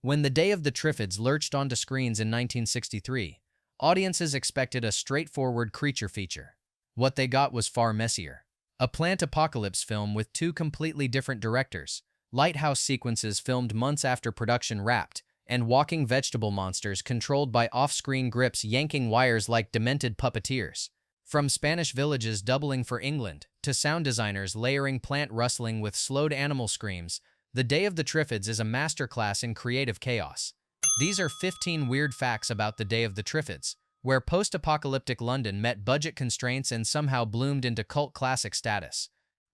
When The Day of the Triffids lurched onto screens in 1963, audiences expected a straightforward creature feature. What they got was far messier. A plant apocalypse film with two completely different directors, lighthouse sequences filmed months after production wrapped, and walking vegetable monsters controlled by off-screen grips yanking wires like demented puppeteers. From Spanish villages doubling for England, to sound designers layering plant rustling with slowed animal screams, The Day of the Triffids is a masterclass in creative chaos. These are 15 weird facts about The Day of the Triffids, where post-apocalyptic London met budget constraints and somehow bloomed into cult classic status.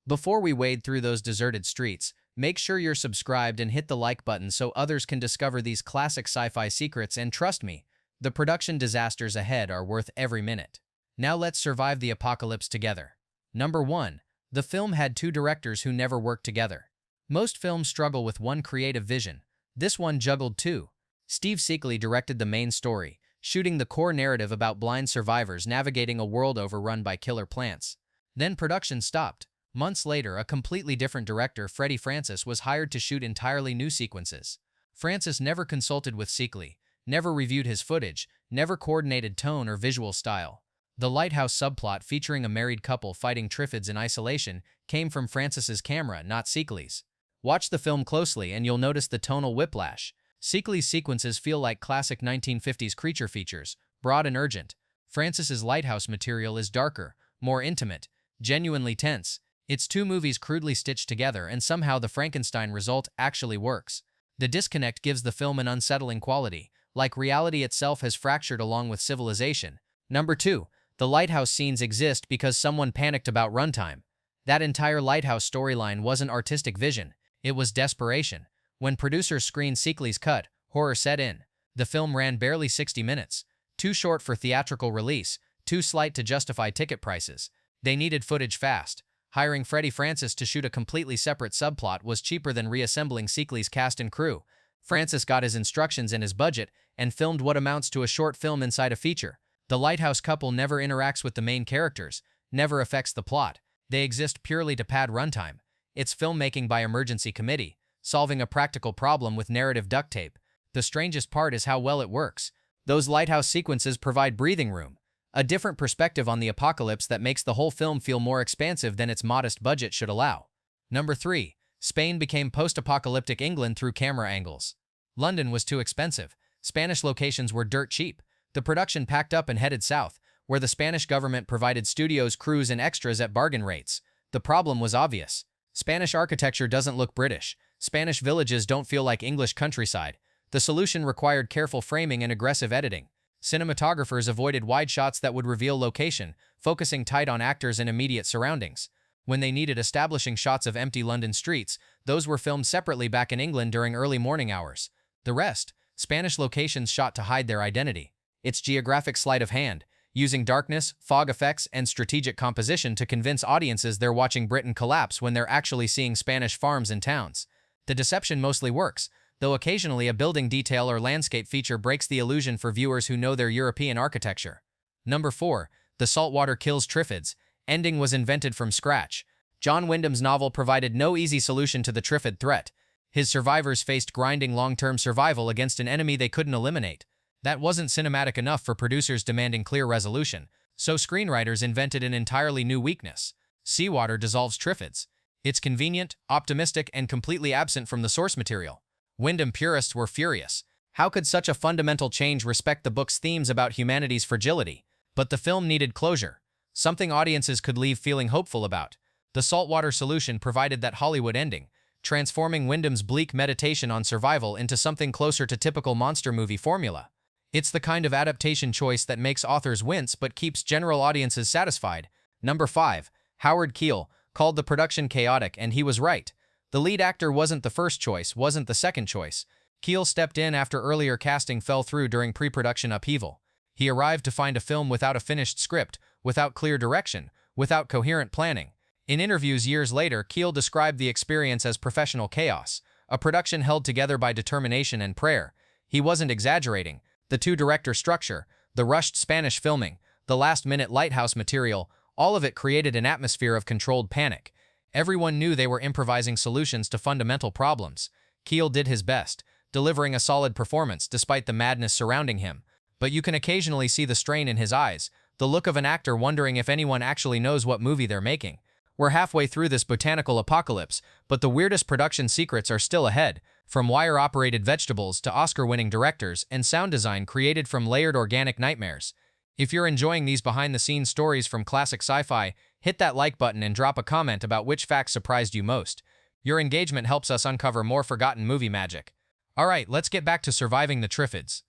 Before we wade through those deserted streets, make sure you're subscribed and hit the like button so others can discover these classic sci-fi secrets, and trust me, the production disasters ahead are worth every minute. Now let's survive the apocalypse together. Number 1. The film had two directors who never worked together. Most films struggle with one creative vision. This one juggled two. Steve Seekly directed the main story, shooting the core narrative about blind survivors navigating a world overrun by killer plants. Then production stopped. Months later, a completely different director, Freddie Francis, was hired to shoot entirely new sequences. Francis never consulted with Seekly, never reviewed his footage, never coordinated tone or visual style. The lighthouse subplot featuring a married couple fighting Triffids in isolation came from Francis's camera, not Seekly's. Watch the film closely and you'll notice the tonal whiplash. Seekly's sequences feel like classic 1950s creature features, broad and urgent. Francis's lighthouse material is darker, more intimate, genuinely tense. It's two movies crudely stitched together, and somehow the Frankenstein result actually works. The disconnect gives the film an unsettling quality, like reality itself has fractured along with civilization. Number 2. The lighthouse scenes exist because someone panicked about runtime. That entire lighthouse storyline wasn't artistic vision, it was desperation. When producers screened Seekly's cut, horror set in. The film ran barely 60 minutes. Too short for theatrical release, too slight to justify ticket prices. They needed footage fast. Hiring Freddie Francis to shoot a completely separate subplot was cheaper than reassembling Seekly's cast and crew. Francis got his instructions and his budget and filmed what amounts to a short film inside a feature. The lighthouse couple never interacts with the main characters, never affects the plot. They exist purely to pad runtime. It's filmmaking by emergency committee, solving a practical problem with narrative duct tape. The strangest part is how well it works. Those lighthouse sequences provide breathing room, a different perspective on the apocalypse that makes the whole film feel more expansive than its modest budget should allow. Number 3. Spain became post-apocalyptic England through camera angles. London was too expensive. Spanish locations were dirt cheap. The production packed up and headed south, where the Spanish government provided studios, crews, and extras at bargain rates. The problem was obvious. Spanish architecture doesn't look British. Spanish villages don't feel like English countryside. The solution required careful framing and aggressive editing. Cinematographers avoided wide shots that would reveal location, focusing tight on actors and immediate surroundings. When they needed establishing shots of empty London streets, those were filmed separately back in England during early morning hours. The rest, Spanish locations shot to hide their identity. It's geographic sleight of hand, using darkness, fog effects, and strategic composition to convince audiences they're watching Britain collapse when they're actually seeing Spanish farms and towns. The deception mostly works, though occasionally a building detail or landscape feature breaks the illusion for viewers who know their European architecture. Number 4. The saltwater kills Triffids. Ending was invented from scratch. John Wyndham's novel provided no easy solution to the Triffid threat. His survivors faced grinding long-term survival against an enemy they couldn't eliminate. That wasn't cinematic enough for producers demanding clear resolution, so screenwriters invented an entirely new weakness. Seawater dissolves Triffids. It's convenient, optimistic, and completely absent from the source material. Wyndham purists were furious. How could such a fundamental change respect the book's themes about humanity's fragility? But the film needed closure, something audiences could leave feeling hopeful about. The saltwater solution provided that Hollywood ending, transforming Wyndham's bleak meditation on survival into something closer to typical monster movie formula. It's the kind of adaptation choice that makes authors wince but keeps general audiences satisfied. Number 5. Howard Keel called the production chaotic, and he was right. The lead actor wasn't the first choice, wasn't the second choice. Keel stepped in after earlier casting fell through during pre-production upheaval. He arrived to find a film without a finished script, without clear direction, without coherent planning. In interviews years later, Keel described the experience as professional chaos, a production held together by determination and prayer. He wasn't exaggerating. The two-director structure, the rushed Spanish filming, the last-minute lighthouse material, all of it created an atmosphere of controlled panic. Everyone knew they were improvising solutions to fundamental problems. Keel did his best. delivering a solid performance despite the madness surrounding him. But you can occasionally see the strain in his eyes, the look of an actor wondering if anyone actually knows what movie they're making. We're halfway through this botanical apocalypse, but the weirdest production secrets are still ahead, from wire-operated vegetables to Oscar-winning directors and sound design created from layered organic nightmares. If you're enjoying these behind-the-scenes stories from classic sci-fi, hit that like button and drop a comment about which fact surprised you most. Your engagement helps us uncover more forgotten movie magic. Alright, let's get back to surviving the Triffids.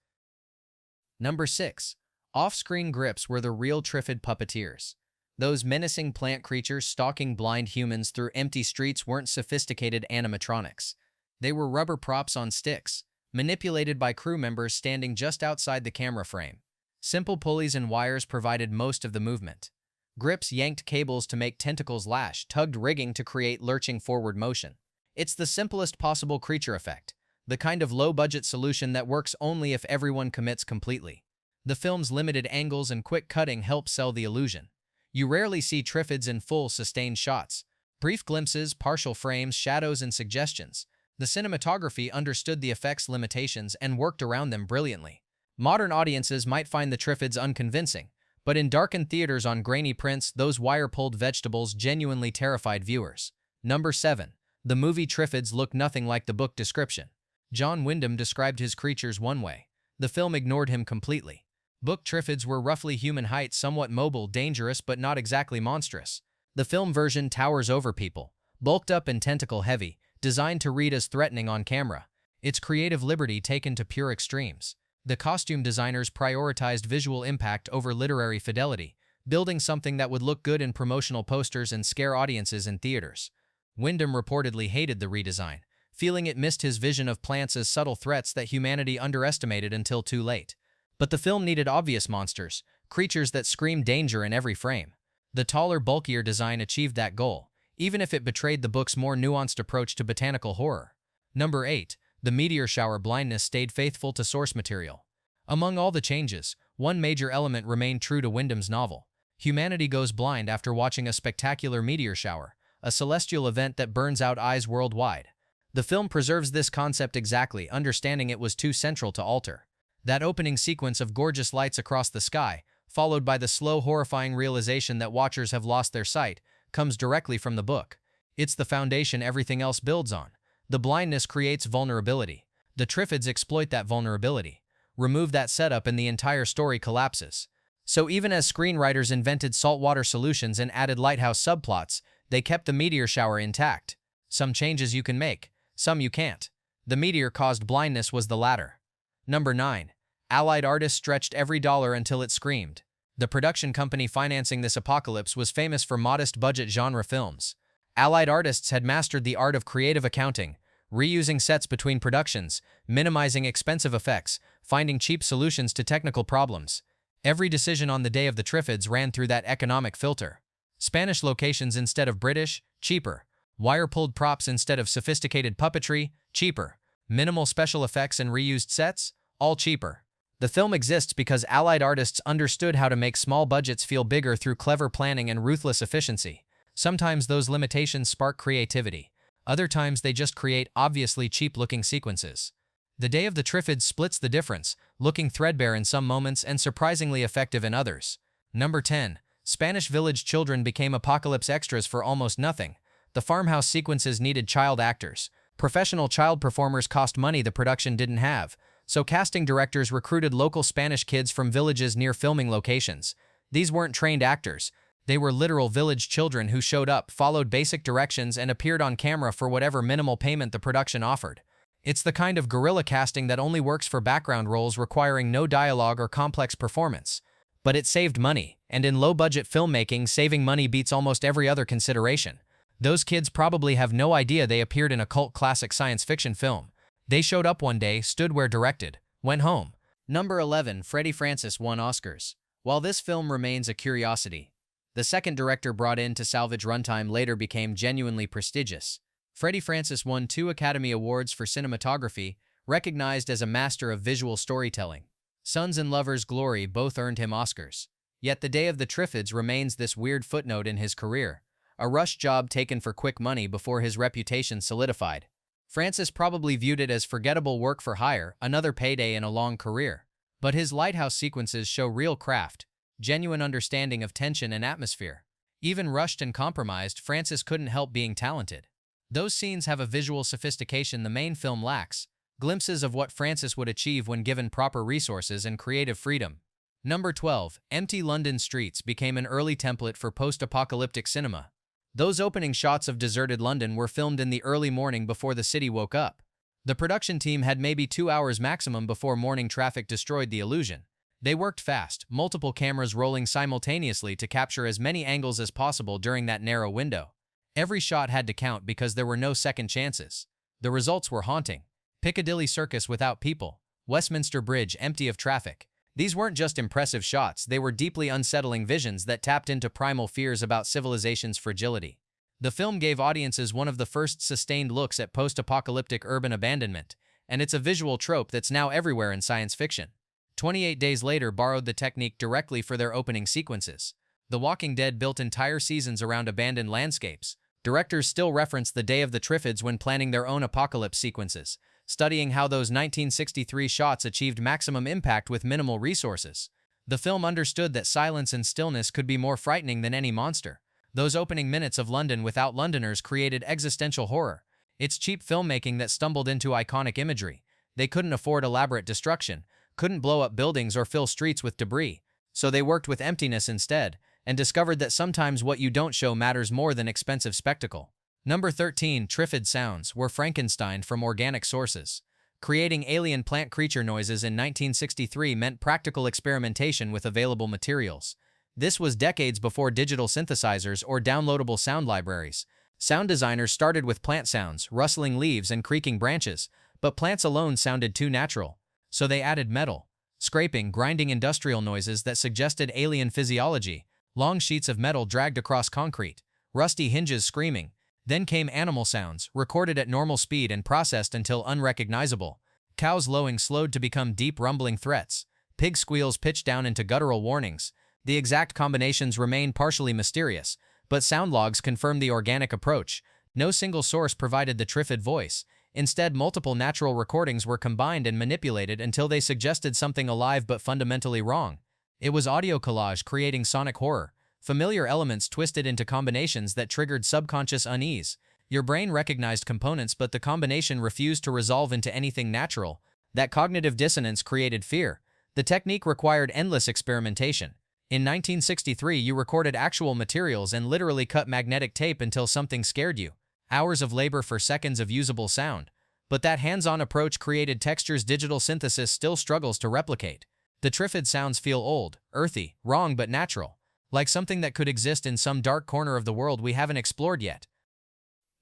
Number 6. Off-screen grips were the real Triffid puppeteers. Those menacing plant creatures stalking blind humans through empty streets weren't sophisticated animatronics. They were rubber props on sticks, manipulated by crew members standing just outside the camera frame. Simple pulleys and wires provided most of the movement. Grips yanked cables to make tentacles lash, tugged rigging to create lurching forward motion. It's the simplest possible creature effect, the kind of low-budget solution that works only if everyone commits completely. The film's limited angles and quick cutting help sell the illusion. You rarely see Triffids in full, sustained shots. Brief glimpses, partial frames, shadows, and suggestions. The cinematography understood the effects' limitations and worked around them brilliantly. Modern audiences might find the Triffids unconvincing, but in darkened theaters on grainy prints, those wire-pulled vegetables genuinely terrified viewers. Number 7. The movie Triffids look nothing like the book description. John Wyndham described his creatures one way. The film ignored him completely. Book Triffids were roughly human height, somewhat mobile, dangerous, but not exactly monstrous. The film version towers over people, bulked up and tentacle-heavy, designed to read as threatening on camera. Its creative liberty taken to pure extremes. The costume designers prioritized visual impact over literary fidelity, building something that would look good in promotional posters and scare audiences in theaters. Wyndham reportedly hated the redesign, feeling it missed his vision of plants as subtle threats that humanity underestimated until too late. But the film needed obvious monsters, creatures that screamed danger in every frame. The taller, bulkier design achieved that goal, even if it betrayed the book's more nuanced approach to botanical horror. Number 8. The meteor shower blindness stayed faithful to source material. Among all the changes, one major element remained true to Wyndham's novel. Humanity goes blind after watching a spectacular meteor shower, a celestial event that burns out eyes worldwide. The film preserves this concept exactly, understanding it was too central to alter. That opening sequence of gorgeous lights across the sky, followed by the slow, horrifying realization that watchers have lost their sight, comes directly from the book. It's the foundation everything else builds on. The blindness creates vulnerability. The Triffids exploit that vulnerability. Remove that setup and the entire story collapses. So even as screenwriters invented saltwater solutions and added lighthouse subplots, they kept the meteor shower intact. Some changes you can make, some you can't. The meteor caused blindness was the latter. Number 9. Allied artists stretched every dollar until it screamed. The production company financing this apocalypse was famous for modest-budget genre films. Allied artists had mastered the art of creative accounting, reusing sets between productions, minimizing expensive effects, finding cheap solutions to technical problems. Every decision on the day of the Triffids ran through that economic filter. Spanish locations instead of British, cheaper. Wire-pulled props instead of sophisticated puppetry, cheaper. Minimal special effects and reused sets, all cheaper. The film exists because Allied artists understood how to make small budgets feel bigger through clever planning and ruthless efficiency. Sometimes those limitations spark creativity. Other times they just create obviously cheap-looking sequences. The Day of the Triffids splits the difference, looking threadbare in some moments and surprisingly effective in others. Number 10. Spanish village children became apocalypse extras for almost nothing. The farmhouse sequences needed child actors. Professional child performers cost money the production didn't have, so casting directors recruited local Spanish kids from villages near filming locations. These weren't trained actors. They were literal village children who showed up, followed basic directions, and appeared on camera for whatever minimal payment the production offered. It's the kind of guerrilla casting that only works for background roles requiring no dialogue or complex performance. But it saved money, and in low-budget filmmaking, saving money beats almost every other consideration. Those kids probably have no idea they appeared in a cult classic science fiction film. They showed up one day, stood where directed, went home. Number 11. Freddie Francis won Oscars. While this film remains a curiosity, the second director brought in to salvage runtime later became genuinely prestigious. Freddie Francis won 2 Academy Awards for cinematography, recognized as a master of visual storytelling. Sons and Lovers Glory both earned him Oscars. Yet The Day of the Triffids remains this weird footnote in his career, a rush job taken for quick money before his reputation solidified. Francis probably viewed it as forgettable work for hire, another payday in a long career. But his lighthouse sequences show real craft, genuine understanding of tension and atmosphere. Even rushed and compromised, Francis couldn't help being talented. Those scenes have a visual sophistication the main film lacks, glimpses of what Francis would achieve when given proper resources and creative freedom. Number 12. Empty London streets became an early template for post-apocalyptic cinema. Those opening shots of deserted London were filmed in the early morning before the city woke up. The production team had maybe 2 hours maximum before morning traffic destroyed the illusion. They worked fast, multiple cameras rolling simultaneously to capture as many angles as possible during that narrow window. Every shot had to count because there were no second chances. The results were haunting. Piccadilly Circus without people, Westminster Bridge empty of traffic. These weren't just impressive shots, they were deeply unsettling visions that tapped into primal fears about civilization's fragility. The film gave audiences one of the first sustained looks at post-apocalyptic urban abandonment, and it's a visual trope that's now everywhere in science fiction. 28 Days Later borrowed the technique directly for their opening sequences. The Walking Dead built entire seasons around abandoned landscapes. Directors still reference the day of the Triffids when planning their own apocalypse sequences, studying how those 1963 shots achieved maximum impact with minimal resources. The film understood that silence and stillness could be more frightening than any monster. Those opening minutes of London without Londoners created existential horror. It's cheap filmmaking that stumbled into iconic imagery. They couldn't afford elaborate destruction, couldn't blow up buildings or fill streets with debris, so they worked with emptiness instead, and discovered that sometimes what you don't show matters more than expensive spectacle. Number 13. Triffid sounds were Frankenstein from organic sources. Creating alien plant creature noises in 1963 meant practical experimentation with available materials. This was decades before digital synthesizers or downloadable sound libraries. Sound designers started with plant sounds, rustling leaves and creaking branches, but plants alone sounded too natural. So they added metal, scraping, grinding industrial noises that suggested alien physiology, long sheets of metal dragged across concrete, rusty hinges screaming. Then came animal sounds, recorded at normal speed and processed until unrecognizable. Cows lowing slowed to become deep rumbling threats. Pig squeals pitched down into guttural warnings. The exact combinations remain partially mysterious, but sound logs confirm the organic approach. No single source provided the Triffid voice. Instead, multiple natural recordings were combined and manipulated until they suggested something alive but fundamentally wrong. It was audio collage creating sonic horror. Familiar elements twisted into combinations that triggered subconscious unease. Your brain recognized components, but the combination refused to resolve into anything natural. That cognitive dissonance created fear. The technique required endless experimentation. In 1963, you recorded actual materials and literally cut magnetic tape until something scared you. Hours of labor for seconds of usable sound. But that hands-on approach created textures digital synthesis still struggles to replicate. The Triffid sounds feel old, earthy, wrong but natural. Like something that could exist in some dark corner of the world we haven't explored yet.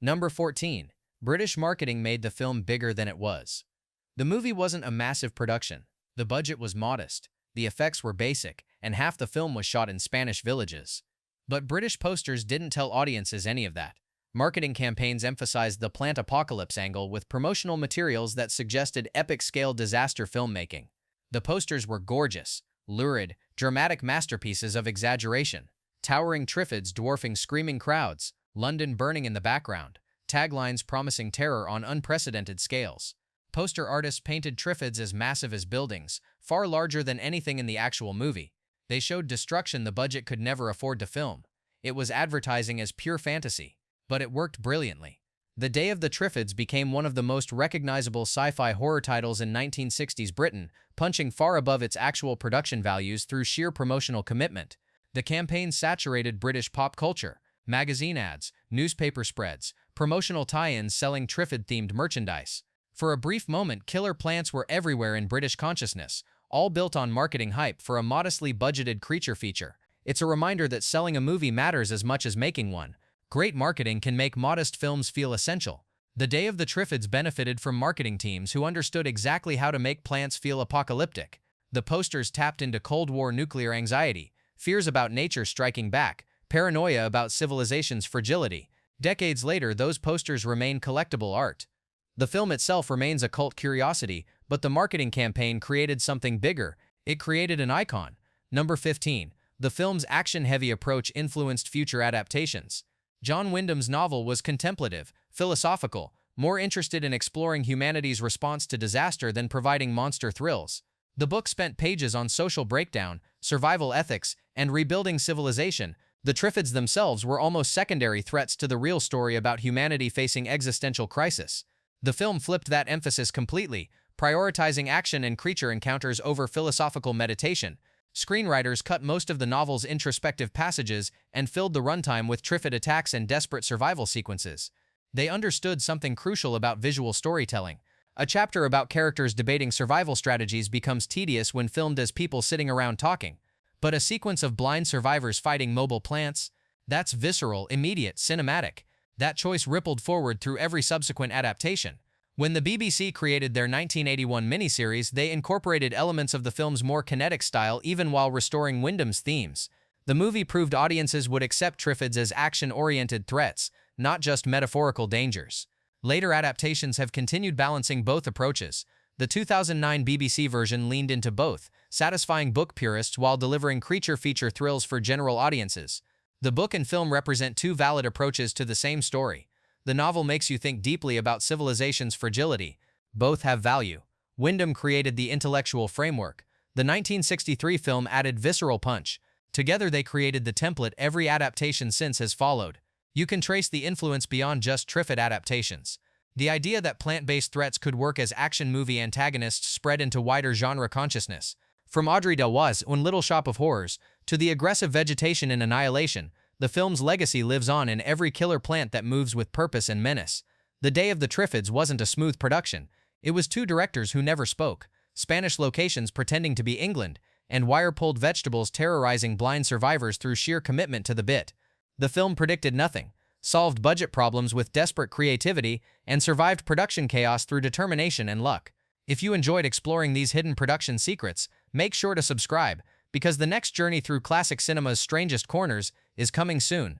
Number 14. British marketing made the film bigger than it was. The movie wasn't a massive production. The budget was modest, the effects were basic, and half the film was shot in Spanish villages. But British posters didn't tell audiences any of that. Marketing campaigns emphasized the plant apocalypse angle with promotional materials that suggested epic-scale disaster filmmaking. The posters were gorgeous, lurid, dramatic masterpieces of exaggeration. Towering Triffids dwarfing screaming crowds, London burning in the background, taglines promising terror on unprecedented scales. Poster artists painted Triffids as massive as buildings, far larger than anything in the actual movie. They showed destruction the budget could never afford to film. It was advertising as pure fantasy, but it worked brilliantly. The Day of the Triffids became one of the most recognizable sci-fi horror titles in 1960s Britain, punching far above its actual production values through sheer promotional commitment. The campaign saturated British pop culture, magazine ads, newspaper spreads, promotional tie-ins selling Triffid-themed merchandise. For a brief moment, killer plants were everywhere in British consciousness, all built on marketing hype for a modestly budgeted creature feature. It's a reminder that selling a movie matters as much as making one. Great marketing can make modest films feel essential. The Day of the Triffids benefited from marketing teams who understood exactly how to make plants feel apocalyptic. The posters tapped into Cold War nuclear anxiety, fears about nature striking back, paranoia about civilization's fragility. Decades later, those posters remain collectible art. The film itself remains a cult curiosity, but the marketing campaign created something bigger. It created an icon. Number 15. The film's action-heavy approach influenced future adaptations. John Wyndham's novel was contemplative, philosophical, more interested in exploring humanity's response to disaster than providing monster thrills. The book spent pages on social breakdown, survival ethics, and rebuilding civilization. The Triffids themselves were almost secondary threats to the real story about humanity facing existential crisis. The film flipped that emphasis completely, prioritizing action and creature encounters over philosophical meditation. Screenwriters cut most of the novel's introspective passages and filled the runtime with Triffid attacks and desperate survival sequences. They understood something crucial about visual storytelling. A chapter about characters debating survival strategies becomes tedious when filmed as people sitting around talking. But a sequence of blind survivors fighting mobile plants? That's visceral, immediate, cinematic. That choice rippled forward through every subsequent adaptation. When the BBC created their 1981 miniseries, they incorporated elements of the film's more kinetic style even while restoring Wyndham's themes. The movie proved audiences would accept Triffids as action-oriented threats, not just metaphorical dangers. Later adaptations have continued balancing both approaches. The 2009 BBC version leaned into both, satisfying book purists while delivering creature feature thrills for general audiences. The book and film represent two valid approaches to the same story. The novel makes you think deeply about civilization's fragility. Both have value. Wyndham created the intellectual framework. The 1963 film added visceral punch. Together they created the template every adaptation since has followed. You can trace the influence beyond just Triffid adaptations. The idea that plant-based threats could work as action movie antagonists spread into wider genre consciousness. From Audrey Delvoye's Un Little Shop of Horrors to the aggressive vegetation in Annihilation, the film's legacy lives on in every killer plant that moves with purpose and menace. The Day of the Triffids wasn't a smooth production. It was two directors who never spoke, Spanish locations pretending to be England, and wire-pulled vegetables terrorizing blind survivors through sheer commitment to the bit. The film predicted nothing, solved budget problems with desperate creativity, and survived production chaos through determination and luck. If you enjoyed exploring these hidden production secrets, make sure to subscribe, because the next journey through classic cinema's strangest corners is coming soon.